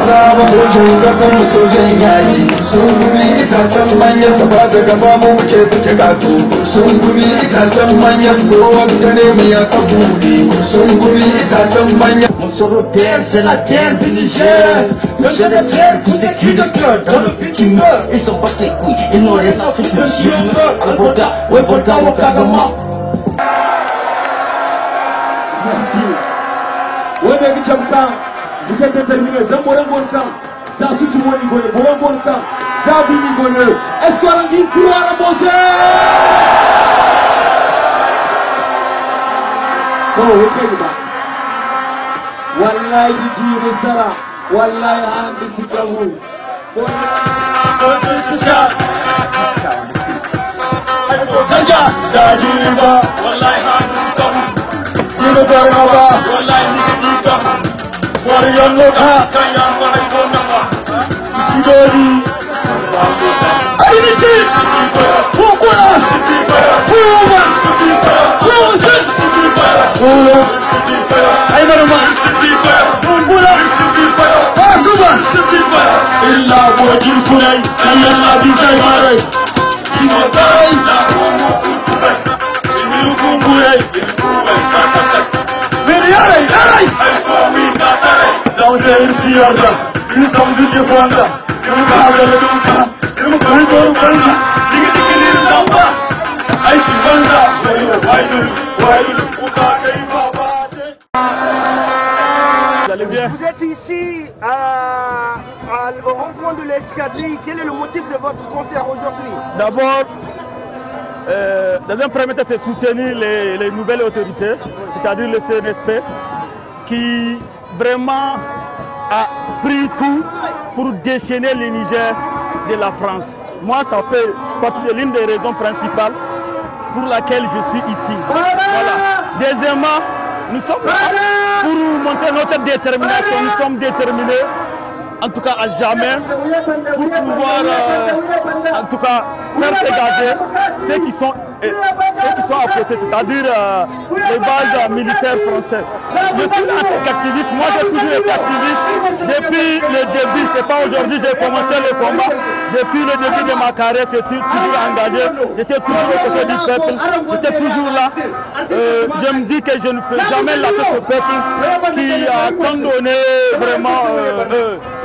saba sojan kasan mu sojan yayi sun gumi itacen manyan gaba da gaba mu muke take gato sun gumi itacen manyan kowa gare mu ya sabu ne sun gumi itacen manyan. Mon repère c'est la terre du Niger. Monsieur le frère pousse des cris de cœur dans le but qui meurt. Ils s'en battent les couilles, ils n'ont rien à foutre. Monsieur meurt à la Volga, ouais Volga Wakagama. Merci. Ouais Bébé Chamka, vous êtes déterminés. Zamboran Bolkan, ça c'est ce qu'on y connaît. Boran Bolkan, ça vous y connaît. Est-ce qu'on a dit couloir à bosser? Oh, ok, bah. Wallahi jiri sara, wallahi handi sikamu. Kanja dajiba, wallahi handi sikamu. Dino garaba, wallahi nikita. Wariyan loka, kayan wallahi konama. Isidori. Ainiti. Pukula. Puman. Puman. Aibaruma. Illa wajin fulai, kayan labi sai marai. Imo tai, na homo kukubai. Iniru kumburai, kakasai. Meri arai, arai. Aifo wina arai. Zauze irsi yarda, insam duke fonda. Imu kahabele dunka, imu kuhiboru banza. Digi digi niri zamba. Aishi banza, wailulu, wailulu, kuka kai baba. Vous êtes ici au rond-point de l'escadrille. Quel est le motif de votre concert aujourd'hui? D'abord, dans un premier temps, c'est soutenir les nouvelles autorités, c'est-à-dire le CNSP, qui vraiment a pris tout pour déchaîner le Niger de la France. Moi, ça fait partie de l'une des raisons principales pour laquelle je suis ici. Voilà. Deuxièmement, nous sommes là pour montrer notre détermination. Nous sommes déterminés, en tout cas à jamais, pour pouvoir en tout cas faire dégager ceux qui sont à côté, c'est-à-dire les bases militaires françaises. Je suis là en tant qu'activiste, moi j'ai toujours été activiste depuis le début, c'est pas aujourd'hui j'ai commencé le combat. Depuis le début de ma carrière, j'étais toujours engagé, j'étais toujours au côté du peuple, j'étais toujours là. Je me dis que je ne peux jamais lâcher ce peuple qui a tant donné vraiment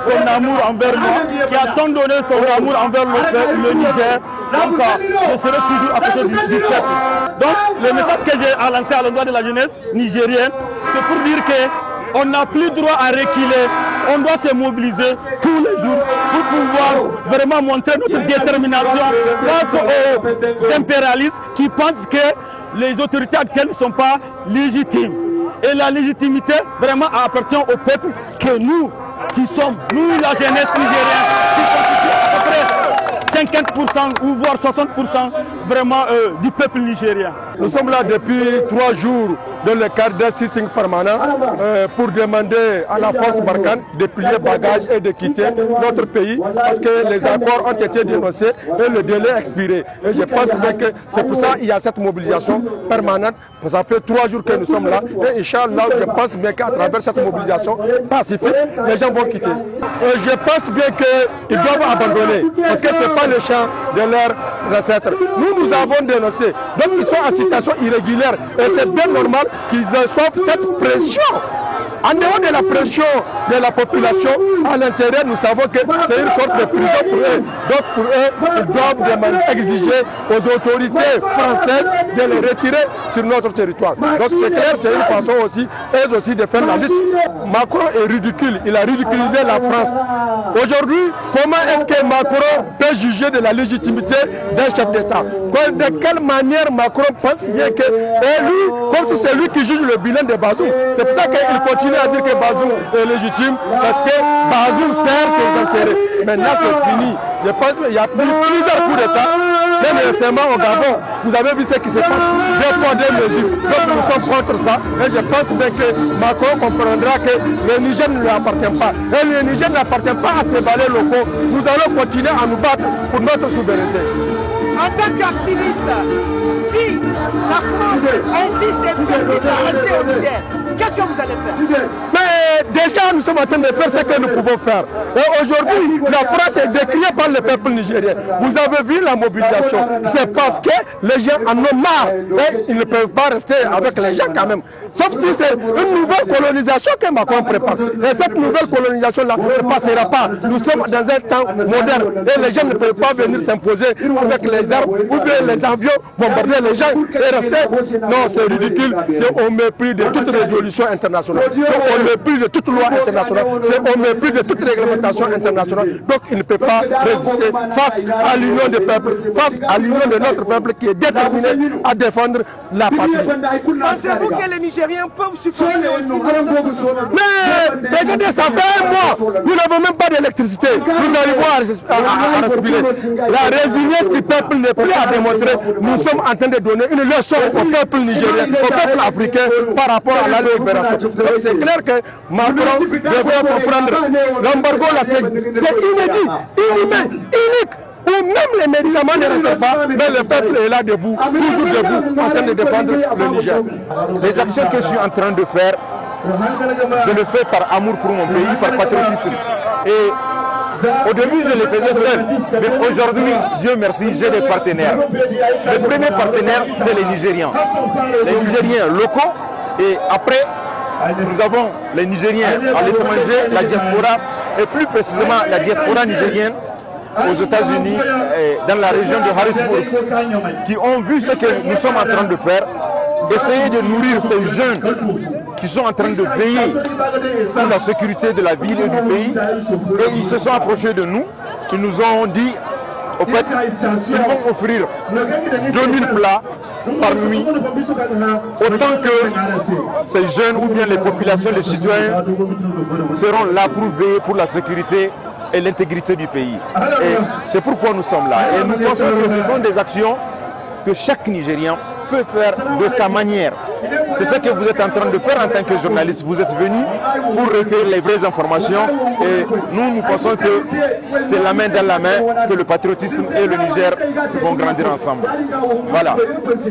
son amour envers moi, qui a tant donné son amour envers le Niger. Donc je serai toujours à côté du peuple. Donc le message que j'ai à lancer à l'endroit de la jeunesse nigérienne, c'est pour dire qu'on n'a plus droit à reculer. On doit se mobiliser tous les jours pour pouvoir vraiment montrer notre détermination face aux impérialistes qui pensent que les autorités actuelles ne sont pas légitimes. Et la légitimité vraiment appartient au peuple que nous, qui sommes, nous la jeunesse nigérienne, qui constitue à peu près 50% ou voire 60% vraiment du peuple nigérien. Nous sommes là depuis 3 jours dans le cadre d'un sitting permanent pour demander à la force Barkhane de plier bagages et de quitter notre pays parce que les accords ont été dénoncés et le délai est expiré. Et je pense que c'est pour ça qu'il y a cette mobilisation permanente. Ça fait 3 jours que nous sommes là et Inch'Allah, je pense bien qu'à travers cette mobilisation pacifique, les gens vont quitter. Et je pense bien qu'ils doivent abandonner parce que ce n'est pas le champ de leurs ancêtres. Nous avons dénoncé. Donc ils sont en situation irrégulière et c'est bien normal qu'ils reçoivent cette pression. En dehors de la pression de la population, à l'intérieur, nous savons que c'est une sorte de prison pour eux. Donc pour eux, ils doivent exiger aux autorités françaises de les retirer sur notre territoire. Donc c'est clair, c'est une façon aussi, eux aussi, de faire la lutte. Macron est ridicule, il a ridiculisé la France. Aujourd'hui, comment est-ce que Macron peut juger de la légitimité d'un chef d'État? De quelle manière Macron pense bien que, et lui, comme si c'est lui qui juge le bilan de Bazoum. C'est pour ça qu'il continue à dire que Bazoum est légitime, parce que Bazoum sert ses intérêts. Maintenant c'est fini. Je pense qu'il y a plusieurs coups d'État. Même récemment au Gabon, vous avez vu ce qui se passe. Deux fois deux mesures. Donc nous sommes contre ça. Et je pense que Macron comprendra que le Niger ne lui appartient pas. Et le Niger n'appartient pas à ces valeurs locaux. Nous allons continuer à nous battre pour notre souveraineté. En tant qu'activiste, si la France insiste et persiste à rester au Niger, qu'est-ce que vous allez faire? Mais Déjà, nous sommes en train de faire ce que nous pouvons faire. Et aujourd'hui, la France est décriée par le peuple nigérien. Vous avez vu la mobilisation. C'est parce que les gens en ont marre. Et ils ne peuvent pas rester avec les gens quand même. Sauf si c'est une nouvelle colonisation que Macron prépare. Et cette nouvelle colonisation-là ne passera pas. Nous sommes dans un temps moderne. Et les gens ne peuvent pas venir s'imposer avec les armes ou bien les avions, bombarder les gens et rester. Non, c'est ridicule. C'est au mépris de toute résolution internationale. C'est au mépris de toute loi internationale. C'est au mépris de toute réglementation internationale. Donc il ne peut pas résister face à l'union des peuples, face à l'union de notre peuple qui est déterminé à défendre la patrie. Pensez-vous que les Nigériens peuvent supporter mais regardez, ça fait un mois, nous n'avons même pas d'électricité. Nous arrivons à respirer. La résilience du peuple n'est plus à démontrer. Nous sommes en train de donner une leçon au peuple nigérien, au peuple africain par rapport à la libération. C'est clair que Macron devrait comprendre. L'embargo là, c'est inédit, inhumain, unique. Où même les médicaments ne restent pas, mais le peuple est là debout, toujours debout, en train de défendre le Niger. Les actions que je suis en train de faire, je le fais par amour pour mon pays, par patriotisme. Et au début, je le faisais seul, mais aujourd'hui, Dieu merci, j'ai des partenaires. Le premier partenaire, c'est les Nigériens locaux, et après, nous avons les Nigériens à l'étranger, la diaspora, et plus précisément la diaspora nigérienne aux États-Unis, dans la région de Harrisburg, qui ont vu ce que nous sommes en train de faire, essayer de nourrir ces jeunes qui sont en train de veiller pour la sécurité de la ville et du pays. Et ils se sont approchés de nous, ils nous ont dit, au fait, ils vont offrir 2000 plats par nuit, autant que ces jeunes ou bien les populations, les citoyens seront là pour veiller pour la sécurité et l'intégrité du pays. Et c'est pourquoi nous sommes là. Et nous pensons que ce sont des actions que chaque Nigérien peut faire de sa manière. C'est ce que vous êtes en train de faire en tant que journaliste. Vous êtes venu pour recueillir les vraies informations et nous pensons que c'est la main dans la main que le patriotisme et le Niger vont grandir ensemble. Voilà.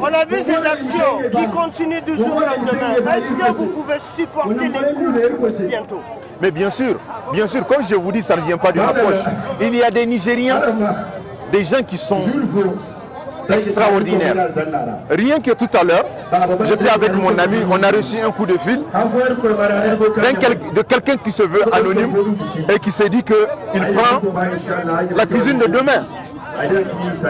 On a vu ces actions qui continuent du jour au lendemain. Est-ce que vous pouvez supporter les coups bientôt? Mais bien sûr, comme je vous dis, ça ne vient pas de ma poche. Il y a des Nigériens, des gens qui sont extraordinaire. Rien que tout à l'heure, j'étais avec mon ami, on a reçu un coup de fil de quelqu'un qui se veut anonyme et qui s'est dit qu'il prend la cuisine de demain.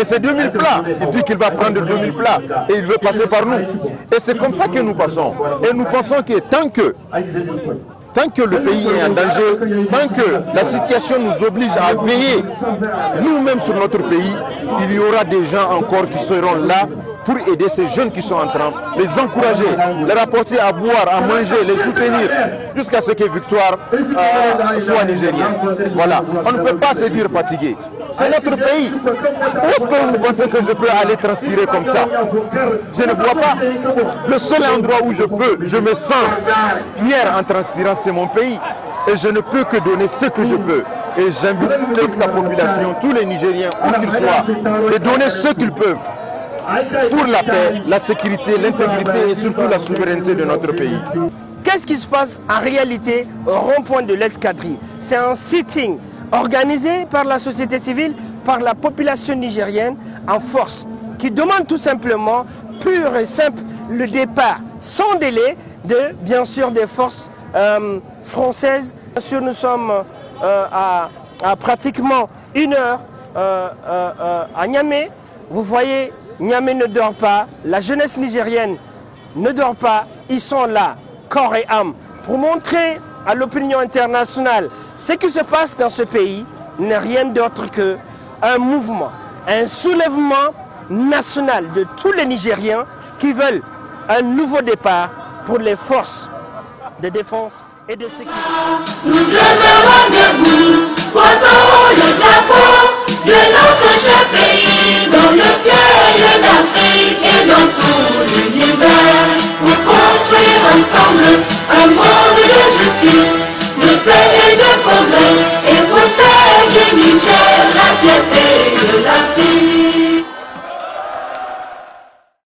Et c'est 2000 plats. Il dit qu'il va prendre 2000 plats et il veut passer par nous. Et c'est comme ça que nous passons. Et nous pensons que tant que le pays est en danger, tant que la situation nous oblige à veiller nous-mêmes sur notre pays, il y aura des gens encore qui seront là pour aider ces jeunes qui sont en train, les encourager, les rapporter à boire, à manger, les soutenir, jusqu'à ce que Victoire soit nigérienne. Voilà, on ne peut pas se dire fatigué. C'est notre pays. Où est-ce que vous pensez que je peux aller transpirer comme ça? Je ne vois pas. Le seul endroit où je me sens fier en transpirant, c'est mon pays. Et je ne peux que donner ce que je peux. Et j'invite toute la population, tous les Nigériens, où qu'ils soient, de donner ce qu'ils peuvent pour la paix, la sécurité, l'intégrité et surtout la souveraineté de notre pays. Qu'est-ce qui se passe en réalité au rond-point de l'Escadrille? C'est un sitting organisé par la société civile, par la population nigérienne en force, qui demande tout simplement, pur et simple, le départ sans délai de, bien sûr, des forces françaises. Bien sûr, nous sommes à pratiquement 1 heure à Niamey. Vous voyez, Niamey ne dort pas, la jeunesse nigérienne ne dort pas, ils sont là, corps et âme, pour montrer à l'opinion internationale ce qui se passe dans ce pays n'est rien d'autre qu'un mouvement, un soulèvement national de tous les Nigériens qui veulent un nouveau départ pour les forces de défense et de sécurité.